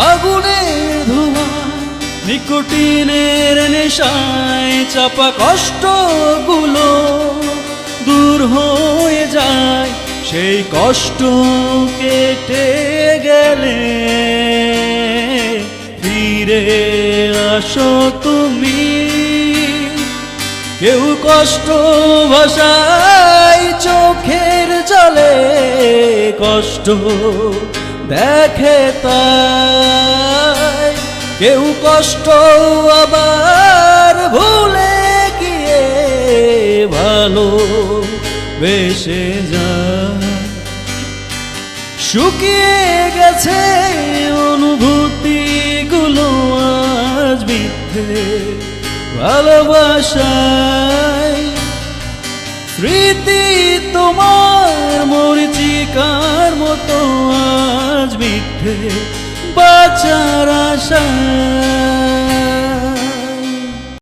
আগুনের ধোঁয়া নিকোটিনের নেশায় চাপা কষ্টগুলো দূর হয়ে যায়। সেই কষ্ট কেটে গেলে ফিরে আসো তুমি। কেউ কষ্ট ভাষায় চোখের জলে কষ্ট দেখে তাই, কেউ কষ্ট আবার ভুলে গিয়ে ভালো বেসে যায়। শুকিয়ে গেছে অনুভূতিগুলো আজ মিথ্যে ভালোবাসায়। স্মৃতি তোমার মরিচিকার মতো আজ মিথ্যে বাঁচার